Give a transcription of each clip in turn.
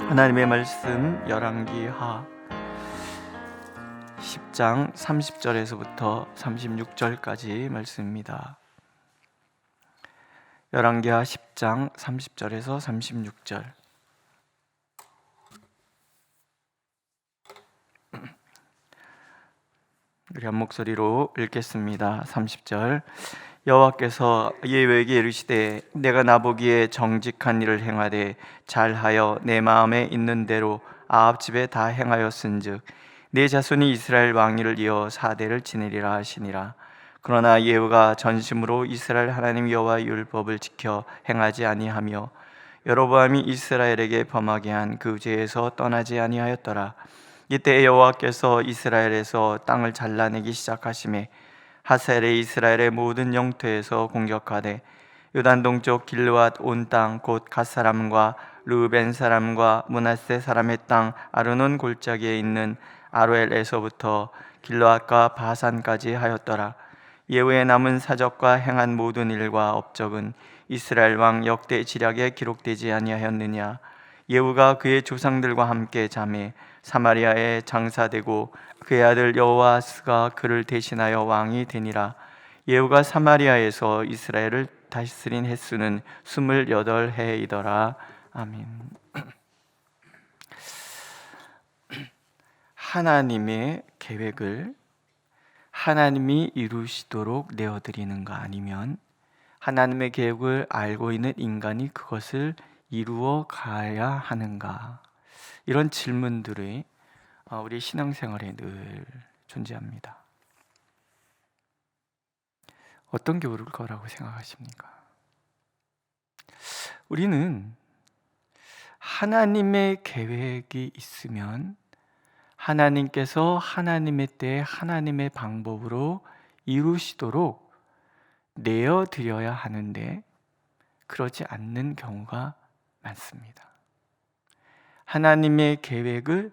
하나님의 말씀 열왕기하 10장 30절에서부터 36절까지 말씀입니다. 열왕기하 10장 30절에서 36절. 우리 한 목소리로 읽겠습니다. 30절. 여호와께서 예후에게 이르시되 내가 나보기에 정직한 일을 행하되 잘하여 내 마음에 있는 대로 아합 집에 다 행하였은즉 내 자손이 이스라엘 왕위를 이어 4대를 지내리라 하시니라. 그러나 예후가 전심으로 이스라엘 하나님 여호와의 율법을 지켜 행하지 아니하며 여로보암이 이스라엘에게 범하게 한 그 죄에서 떠나지 아니하였더라. 이때 여호와께서 이스라엘에서 땅을 잘라내기 시작하시매 하셀이 이스라엘의 모든 영토에서 공격하되 요단 동쪽 길르앗 온 땅 곧 갓 사람과 르우벤 사람과 므낫세 사람의 땅 아르논 골짜기에 있는 아로엘에서부터 길르앗과 바산까지 하였더라. 예후의 남은 사적과 행한 모든 일과 업적은 이스라엘 왕 역대 지략에 기록되지 아니하였느냐. 예후가 그의 조상들과 함께 잠에 사마리아에 장사되고 그의 아들 여호아스가 그를 대신하여 왕이 되니라. 예후가 사마리아에서 이스라엘을 다스린 횟수는 28해이더라. 아멘. 하나님의 계획을 하나님이 이루시도록 내어드리는가, 아니면 하나님의 계획을 알고 있는 인간이 그것을 이루어 가야 하는가, 이런 질문들이 우리 신앙생활에 늘 존재합니다. 어떤 게 옳을 거라고 생각하십니까? 우리는 하나님의 계획이 있으면 하나님께서 하나님의 때에 하나님의 방법으로 이루시도록 내어드려야 하는데 그러지 않는 경우가 많습니다. 하나님의 계획을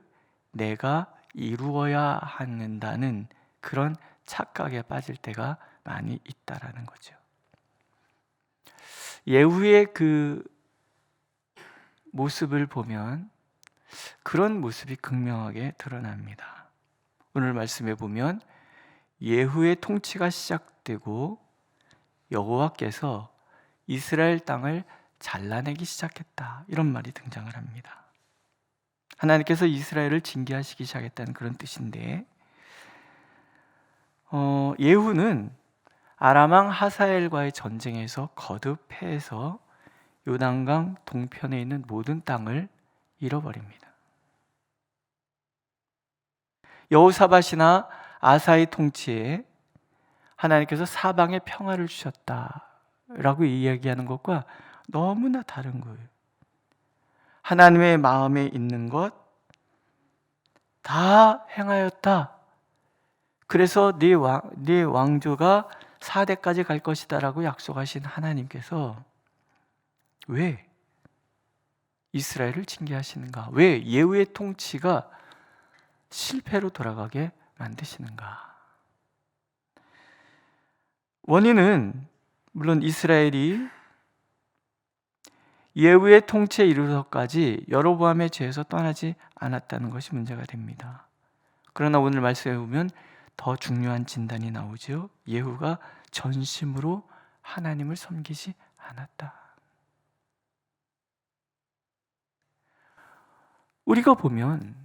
내가 이루어야 한다는 그런 착각에 빠질 때가 많이 있다라는 거죠. 예후의 그 모습을 보면 그런 모습이 극명하게 드러납니다. 오늘 말씀에 보면 예후의 통치가 시작되고 여호와께서 이스라엘 땅을 잘라내기 시작했다, 이런 말이 등장을 합니다. 하나님께서 이스라엘을 징계하시기 시작했다는 그런 뜻인데, 예후는 아람왕 하사엘과의 전쟁에서 거듭 패해서 요단강 동편에 있는 모든 땅을 잃어버립니다. 여호사밧이나 아사의 통치에 하나님께서 사방에 평화를 주셨다라고 이야기하는 것과 너무나 다른 거예요. 하나님의 마음에 있는 것 다 행하였다. 그래서 네 왕조가 4대까지 갈 것이다 라고 약속하신 하나님께서 왜 이스라엘을 징계하시는가? 왜 예후의 통치가 실패로 돌아가게 만드시는가? 원인은 물론 이스라엘이 예후의 통치에 이르러서까지 여로보암의 죄에서 떠나지 않았다는 것이 문제가 됩니다. 그러나 오늘 말씀에 보면 더 중요한 진단이 나오죠. 예후가 전심으로 하나님을 섬기지 않았다. 우리가 보면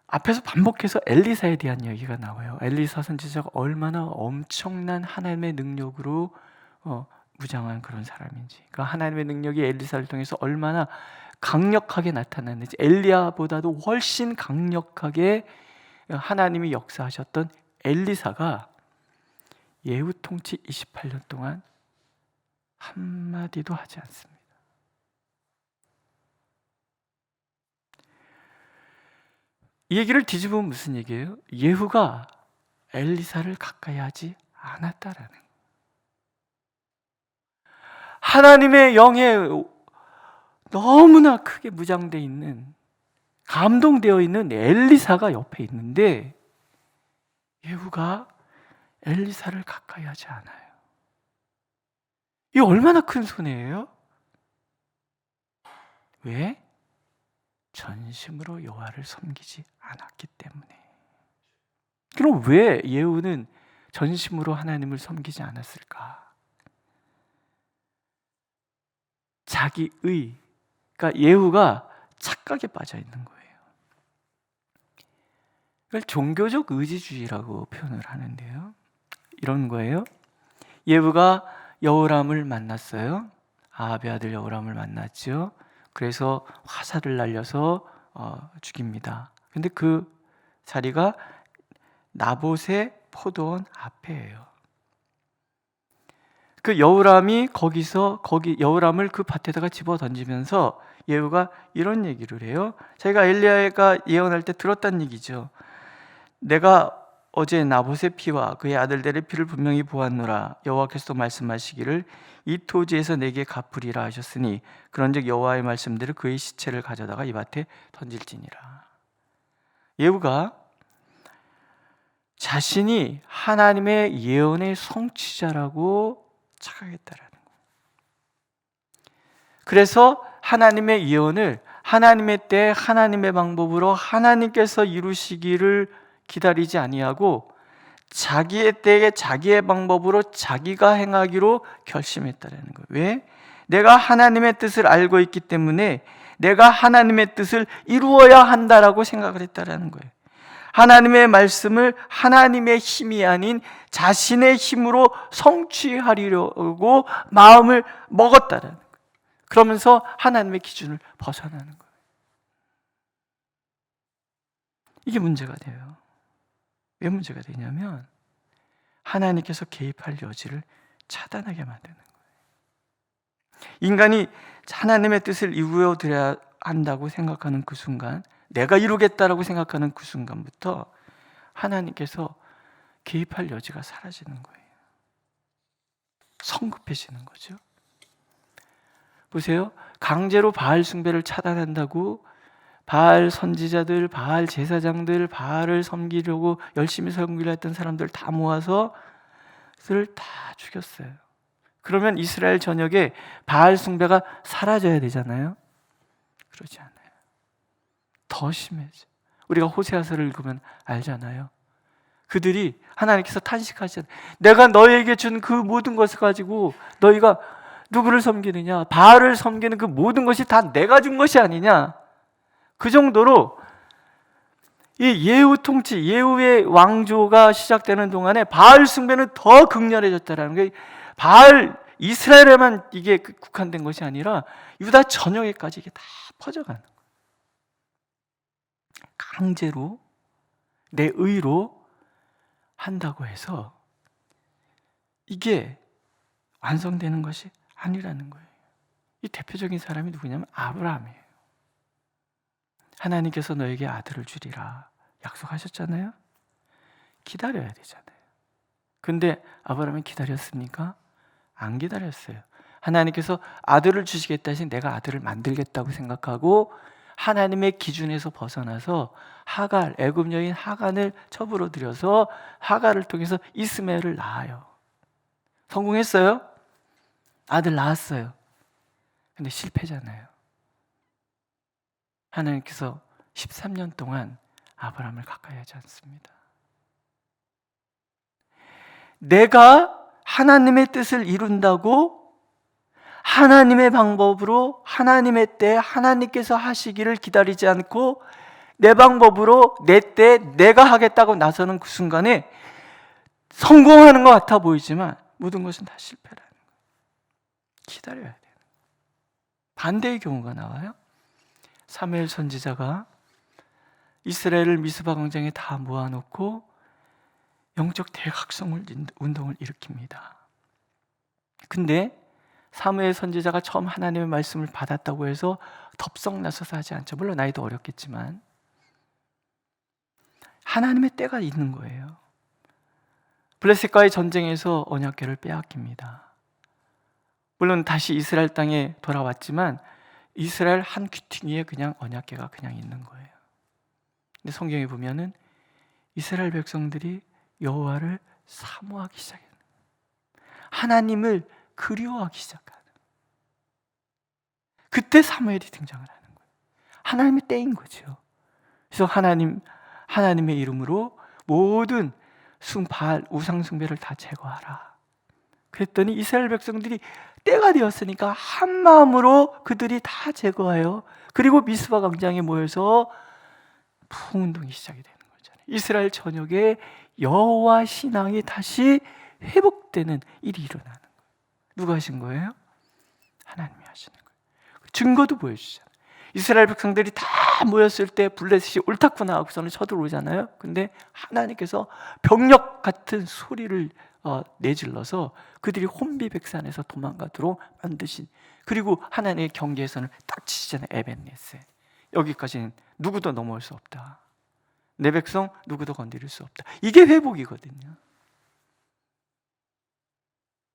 앞에서 반복해서 엘리사에 대한 이야기가 나와요. 엘리사 선지자가 얼마나 엄청난 하나님의 능력으로 무장한 그런 사람인지, 그러니까 하나님의 능력이 엘리사를 통해서 얼마나 강력하게 나타났는지, 엘리야보다도 훨씬 강력하게 하나님이 역사하셨던 엘리사가 예후 통치 28년 동안 한마디도 하지 않습니다. 이 얘기를 뒤집으면 무슨 얘기예요? 예후가 엘리사를 가까이 하지 않았다라는 거예요. 하나님의 영에 너무나 크게 무장되어 있는, 감동되어 있는 엘리사가 옆에 있는데 예후가 엘리사를 가까이 하지 않아요. 이 얼마나 큰 손해예요? 왜? 전심으로 여호와를 섬기지 않았기 때문에. 그럼 왜 예후는 전심으로 하나님을 섬기지 않았을까? 자기의, 그러니까 예후가 착각에 빠져 있는 거예요. 이걸 종교적 의지주의라고 표현을 하는데요. 이런 거예요. 예후가 여호람을 만났어요. 아합의 아들 여호람을 만났죠. 그래서 화살을 날려서 죽입니다. 근데 그 자리가 나봇의 포도원 앞에예요. 그 여호람이 거기 여호람을 그 밭에다가 집어 던지면서 예후가 이런 얘기를 해요. 자기가 엘리야가 예언할 때 들었다는 얘기죠. 내가 어제 나봇의 피와 그의 아들들의 피를 분명히 보았노라. 여호와께서 말씀하시기를 이 토지에서 내게 갚으리라 하셨으니 그런즉 여호와의 말씀대로 그의 시체를 가져다가 이 밭에 던질지니라. 예후가 자신이 하나님의 예언의 성취자라고 착각했다라는 거예요. 그래서 하나님의 예언을 하나님의 때 하나님의 방법으로 하나님께서 이루시기를 기다리지 아니하고 자기의 때에 자기의 방법으로 자기가 행하기로 결심했다라는 거예요. 왜? 내가 하나님의 뜻을 알고 있기 때문에 내가 하나님의 뜻을 이루어야 한다라고 생각을 했다라는 거예요. 하나님의 말씀을 하나님의 힘이 아닌 자신의 힘으로 성취하려고 마음을 먹었다라는 거예요. 그러면서 하나님의 기준을 벗어나는 거예요. 이게 문제가 돼요. 왜 문제가 되냐면 하나님께서 개입할 여지를 차단하게 만드는 거예요. 인간이 하나님의 뜻을 이루어드려야 한다고 생각하는 그 순간, 내가 이루겠다라고 생각하는 그 순간부터 하나님께서 개입할 여지가 사라지는 거예요. 성급해지는 거죠. 보세요. 강제로 바알 숭배를 차단한다고 바알 선지자들, 바알 제사장들, 바알을 섬기려고 열심히 섬기려 했던 사람들 다 모아서 다 죽였어요. 그러면 이스라엘 전역에 바알 숭배가 사라져야 되잖아요. 그러지 않아요. 더 심해져. 우리가 호세아서를 읽으면 알잖아요. 그들이 하나님께서 탄식하시잖아요. 내가 너희에게 준 그 모든 것을 가지고 너희가 누구를 섬기느냐? 바알을 섬기는 그 모든 것이 다 내가 준 것이 아니냐? 그 정도로 이 예후 통치, 예후의 왕조가 시작되는 동안에 바알 숭배는 더 극렬해졌다라는 게, 바알 이스라엘에만 이게 국한된 것이 아니라 유다 전역에까지 이게 다 퍼져가는 거예요. 강제로 내 의로 한다고 해서 이게 완성되는 것이 아니라는 거예요. 이 대표적인 사람이 누구냐면 아브라함이에요. 하나님께서 너에게 아들을 주리라 약속하셨잖아요. 기다려야 되잖아요. 근데 아브라함이 기다렸습니까? 안 기다렸어요. 하나님께서 아들을 주시겠다 하신 내가 아들을 만들겠다고 생각하고 하나님의 기준에서 벗어나서 하갈, 애굽 여인 하간을 첩으로 들여서 하갈을 통해서 이스마엘을 낳아요. 성공했어요? 아들 낳았어요. 근데 실패잖아요. 하나님께서 13년 동안 아브라함을 가까이 하지 않습니다. 내가 하나님의 뜻을 이룬다고 하나님의 방법으로 하나님의 때 하나님께서 하시기를 기다리지 않고 내 방법으로 내 때 내가 하겠다고 나서는 그 순간에 성공하는 것 같아 보이지만 모든 것은 다 실패라는 거예요. 기다려야 돼요. 반대의 경우가 나와요. 사무엘 선지자가 이스라엘을 미스바 광장에 다 모아놓고 영적 대각성 운동을 일으킵니다. 근데 사무엘 선지자가 처음 하나님의 말씀을 받았다고 해서 덥석나서서 하지 않죠. 물론 나이도 어렸겠지만 하나님의 때가 있는 거예요. 블레셋과의 전쟁에서 언약궤를 빼앗깁니다. 물론 다시 이스라엘 땅에 돌아왔지만 이스라엘 한 귀퉁이에 그냥 언약궤가 그냥 있는 거예요. 근데 성경에 보면은 이스라엘 백성들이 여호와를 사모하기 시작해요. 하나님을 그리워하기 시작하는. 그때 사무엘이 등장을 하는 거예요. 하나님의 때인 거죠. 그래서 하나님의 이름으로 모든 바알 우상 숭배를 다 제거하라. 그랬더니 이스라엘 백성들이 때가 되었으니까 한 마음으로 그들이 다 제거하여, 그리고 미스바 광장에 모여서 부흥운동이 시작이 되는 거잖아요. 이스라엘 전역에 여호와 신앙이 다시 회복되는 일이 일어나는 거예요. 누가 하신 거예요? 하나님이 하시는 거예요. 증거도 보여주잖아요. 이스라엘 백성들이 다 모였을 때 블레셋이 옳다고 나하고서는 쳐들어오잖아요. 근데 하나님께서 병력 같은 소리를 내질러서 그들이 혼비백산에서 도망가도록 만드신, 그리고 하나님의 경계선을 딱 치시잖아요. 에벤네세, 여기까지는 누구도 넘어올 수 없다. 내 백성 누구도 건드릴 수 없다. 이게 회복이거든요.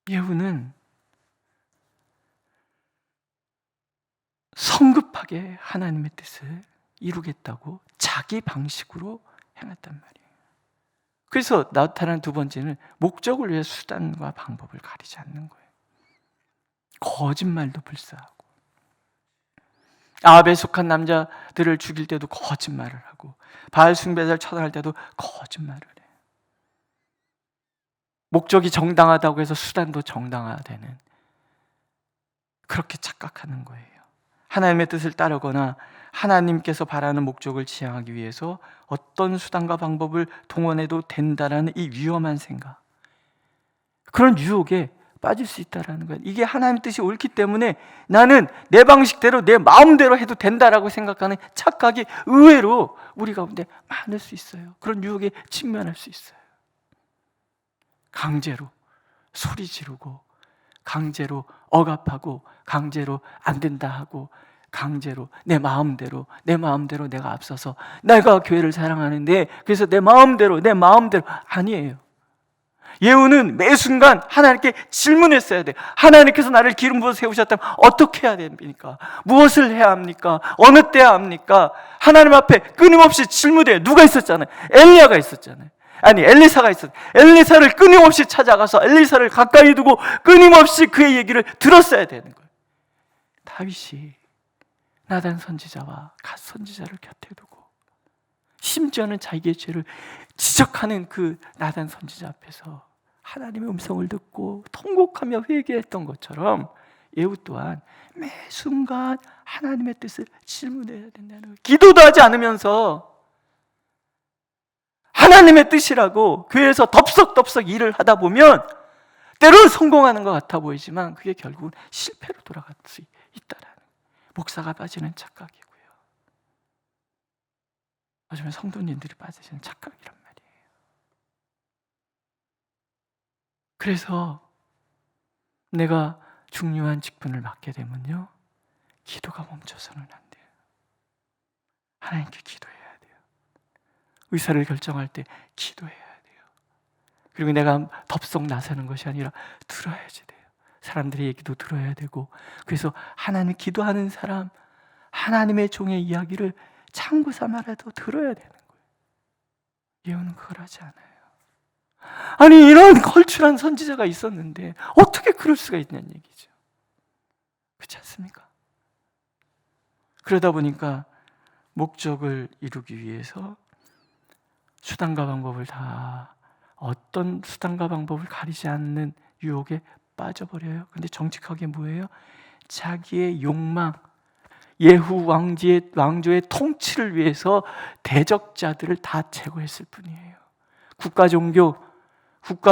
예후는 성급하게 하나님의 뜻을 이루겠다고 자기 방식으로 행했단 말이에요. 그래서 나타난 두 번째는 목적을 위해 수단과 방법을 가리지 않는 거예요. 거짓말도 불사하고, 아합에 속한 남자들을 죽일 때도 거짓말을 하고, 바알 숭배자를 처단할 때도 거짓말을 해요. 목적이 정당하다고 해서 수단도 정당화되는, 그렇게 착각하는 거예요. 하나님의 뜻을 따르거나 하나님께서 바라는 목적을 지향하기 위해서 어떤 수단과 방법을 동원해도 된다라는 이 위험한 생각, 그런 유혹에 빠질 수 있다는 거예요. 이게 하나님의 뜻이 옳기 때문에 나는 내 방식대로 내 마음대로 해도 된다라고 생각하는 착각이 의외로 우리 가운데 많을 수 있어요. 그런 유혹에 직면할 수 있어요. 강제로 소리 지르고, 강제로 억압하고, 강제로 안 된다 하고, 강제로 내 마음대로 내가 앞서서 내가 교회를 사랑하는데 그래서 내 마음대로 아니에요. 예후는 매 순간 하나님께 질문했어야 돼. 하나님께서 나를 기름 부어 세우셨다면 어떻게 해야 됩니까? 무엇을 해야 합니까? 어느 때야 합니까? 하나님 앞에 끊임없이 질문해요. 누가 있었잖아요? 엘리야가 있었잖아요. 아니, 엘리사가 있었어요. 엘리사를 끊임없이 찾아가서 엘리사를 가까이 두고 끊임없이 그의 얘기를 들었어야 되는 거예요. 다윗이 나단 선지자와 갓 선지자를 곁에 두고, 심지어는 자기의 죄를 지적하는 그 나단 선지자 앞에서 하나님의 음성을 듣고 통곡하며 회개했던 것처럼 예후 또한 매 순간 하나님의 뜻을 질문해야 된다는 거예요. 기도도 하지 않으면서 하나님의 뜻이라고 교회에서 덥석덥석 일을 하다 보면 때로는 성공하는 것 같아 보이지만 그게 결국은 실패로 돌아갈 수 있다라는, 목사가 빠지는 착각이고요, 요즘에 성도님들이 빠지시는 착각이란 말이에요. 그래서 내가 중요한 직분을 맡게 되면요, 기도가 멈춰서는 안 돼요. 하나님께 기도해야 돼요. 의사를 결정할 때 기도해야 돼요. 그리고 내가 덥석 나서는 것이 아니라 들어야지 돼요. 사람들의 얘기도 들어야 되고, 그래서 하나님 기도하는 사람, 하나님의 종의 이야기를 참고 삼아라도 들어야 되는 거예요. 예후는 그걸 하지 않아요. 아니, 이런 걸출한 선지자가 있었는데 어떻게 그럴 수가 있냐는 얘기죠. 그렇지 않습니까? 그러다 보니까 목적을 이루기 위해서 수단과 방법을 다, 어떤 수단과 방법을 가리지 않는 유혹에 빠져버려요. 근데 정직하게 뭐예요? 자기의 욕망, 예후 왕조의 통치를 위해서 대적자들을 다 제거했을 뿐이에요. 국가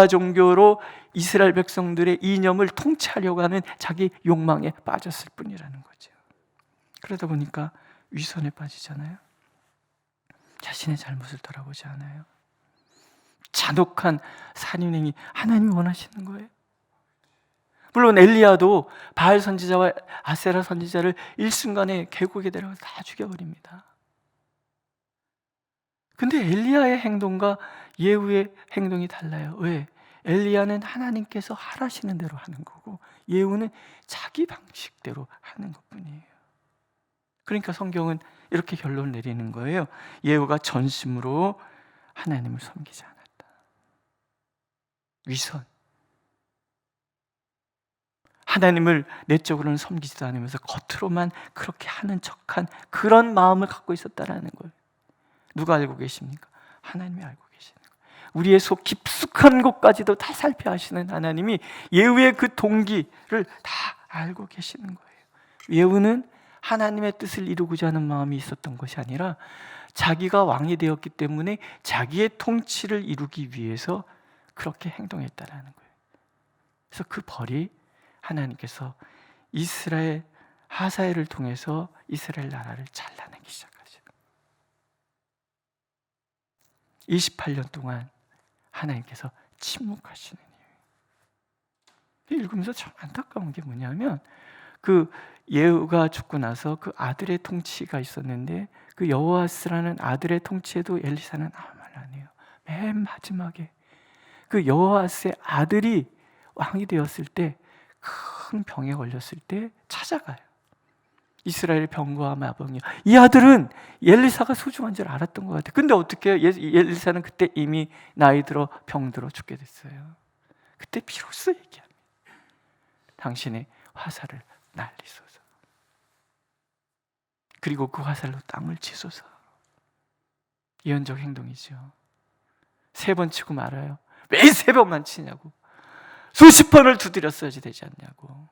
종교로 이스라엘 백성들의 이념을 통치하려고 하는 자기 욕망에 빠졌을 뿐이라는 거죠. 그러다 보니까 위선에 빠지잖아요. 자신의 잘못을 돌아보지 않아요. 잔혹한 살인행위, 하나님이 원하시는 거예요. 물론 엘리야도 바알 선지자와 아세라 선지자를 일순간에 계곡에 데려가서 다 죽여버립니다. 근데 엘리야의 행동과 예후의 행동이 달라요. 왜? 엘리야는 하나님께서 하라시는 대로 하는 거고, 예후는 자기 방식대로 하는 것뿐이에요. 그러니까 성경은 이렇게 결론을 내리는 거예요. 예후가 전심으로 하나님을 섬기지 않았다. 위선. 하나님을 내적으로는 섬기지도 않으면서 겉으로만 그렇게 하는 척한 그런 마음을 갖고 있었다라는 거예요. 누가 알고 계십니까? 하나님이 알고 계시는 거예요. 우리의 속 깊숙한 곳까지도 다 살펴하시는 하나님이 예후의 그 동기를 다 알고 계시는 거예요. 예후는 하나님의 뜻을 이루고자 하는 마음이 있었던 것이 아니라 자기가 왕이 되었기 때문에 자기의 통치를 이루기 위해서 그렇게 행동했다라는 거예요. 그래서 그 벌이 하나님께서 이스라엘 하사엘을 통해서 이스라엘 나라를 잘라내기 시작하시는 거예요. 28년 동안 하나님께서 침묵하시는 이유예요. 읽으면서 참 안타까운 게 뭐냐면 그 예후가 죽고 나서 그 아들의 통치가 있었는데 그 여호아스라는 아들의 통치에도 엘리사는 아무 말 안 해요. 맨 마지막에 그 여호아스의 아들이 왕이 되었을 때 큰 병에 걸렸을 때 찾아가요. 이스라엘의 병과 마병이요. 이 아들은 엘리사가 소중한 줄 알았던 것 같아요. 근데 어떻게 엘리사는 그때 이미 나이 들어 병들어 죽게 됐어요. 그때 비로소 얘기합니다. 당신의 화살을 날리소서. 그리고 그 화살로 땅을 치소서. 예언적 행동이죠. 3번 치고 말아요. 왜 3번만 치냐고. 수십 번을 두드렸어야지 되지 않냐고.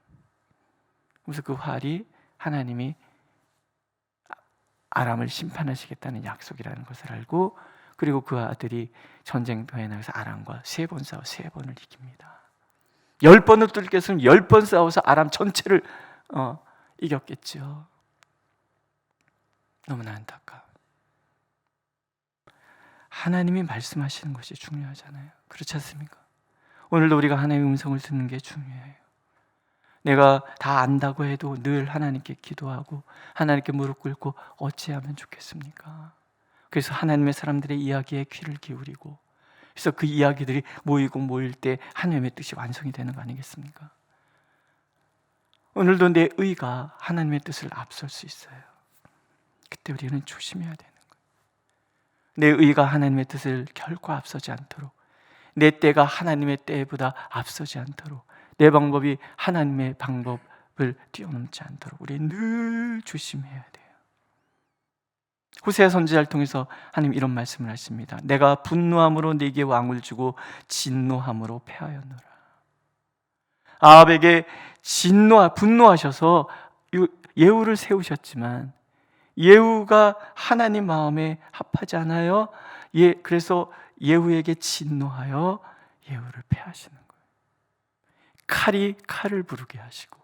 그래서 그 활이 하나님이 아람을 심판하시겠다는 약속이라는 것을 알고, 그리고 그 아들이 전쟁터에 나가서 아람과 3번 싸워 3번을 이깁니다. 10번을 뚫겠으면 10번 싸워서 아람 전체를 이겼겠죠. 너무나 안타까워. 하나님이 말씀하시는 것이 중요하잖아요. 그렇지 않습니까? 오늘도 우리가 하나님의 음성을 듣는 게 중요해요. 내가 다 안다고 해도 늘 하나님께 기도하고 하나님께 무릎 꿇고 어찌하면 좋겠습니까? 그래서 하나님의 사람들의 이야기에 귀를 기울이고, 그래서 그 이야기들이 모일 때 하나님의 뜻이 완성이 되는 거 아니겠습니까? 오늘도 내 의가 하나님의 뜻을 앞설 수 있어요. 그때 우리는 조심해야 되는 거예요. 내 의가 하나님의 뜻을 결코 앞서지 않도록, 내 때가 하나님의 때보다 앞서지 않도록, 내 방법이 하나님의 방법을 뛰어넘지 않도록 우리 늘 조심해야 돼요. 호세아 선지자를 통해서 하나님 이런 말씀을 하십니다. 내가 분노함으로 네게 왕을 주고 진노함으로 패하였노라. 아합에게 분노하셔서 예후를 세우셨지만 예후가 하나님 마음에 합하지 않아요. 그래서 예후에게 진노하여 예후를 패하시는 거예요. 칼이 칼을 부르게 하시고,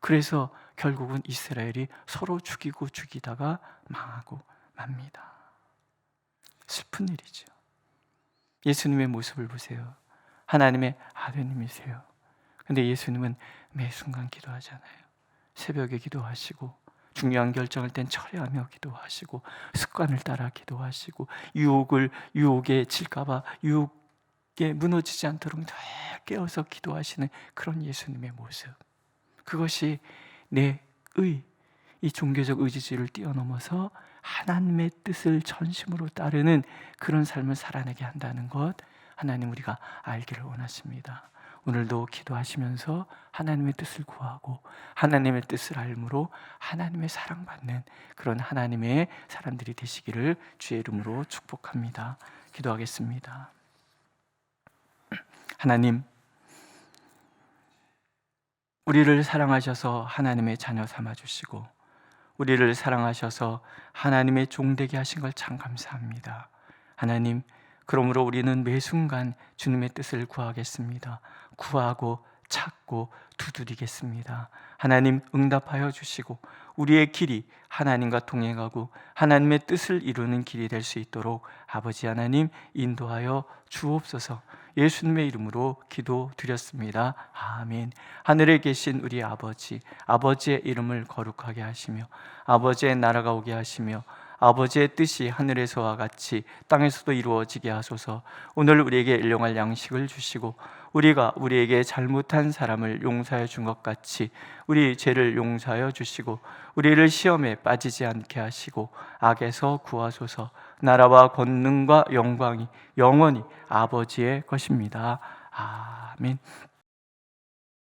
그래서 결국은 이스라엘이 서로 죽이다가 망하고 맙니다. 슬픈 일이죠. 예수님의 모습을 보세요. 하나님의 아드님이세요. 근데 예수님은 매 순간 기도하잖아요. 새벽에 기도하시고, 중요한 결정할 땐 철회하며 기도하시고, 습관을 따라 기도하시고, 유혹에 질까봐 유혹에 무너지지 않도록 늘 깨어서 기도하시는 그런 예수님의 모습, 그것이 내 이 종교적 의지주의를 뛰어넘어서 하나님의 뜻을 전심으로 따르는 그런 삶을 살아내게 한다는 것, 하나님 우리가 알기를 원하십니다. 오늘도 기도하시면서 하나님의 뜻을 구하고 하나님의 뜻을 알므로 하나님의 사랑받는 그런 하나님의 사람들이 되시기를 주의 이름으로 축복합니다. 기도하겠습니다. 하나님, 우리를 사랑하셔서 하나님의 자녀 삼아주시고 우리를 사랑하셔서 하나님의 종되게 하신 걸 참 감사합니다. 하나님, 그러므로 우리는 매 순간 주님의 뜻을 구하겠습니다. 구하고 찾고 두드리겠습니다. 하나님, 응답하여 주시고 우리의 길이 하나님과 동행하고 하나님의 뜻을 이루는 길이 될 수 있도록 아버지 하나님 인도하여 주옵소서. 예수님의 이름으로 기도드렸습니다. 아멘. 하늘에 계신 우리 아버지, 아버지의 이름을 거룩하게 하시며 아버지의 나라가 오게 하시며 아버지의 뜻이 하늘에서와 같이 땅에서도 이루어지게 하소서. 오늘 우리에게 일용할 양식을 주시고 우리가 우리에게 잘못한 사람을 용서해 준 것 같이 우리 죄를 용서하여 주시고 우리를 시험에 빠지지 않게 하시고 악에서 구하소서. 나라와 권능과 영광이 영원히 아버지의 것입니다. 아멘.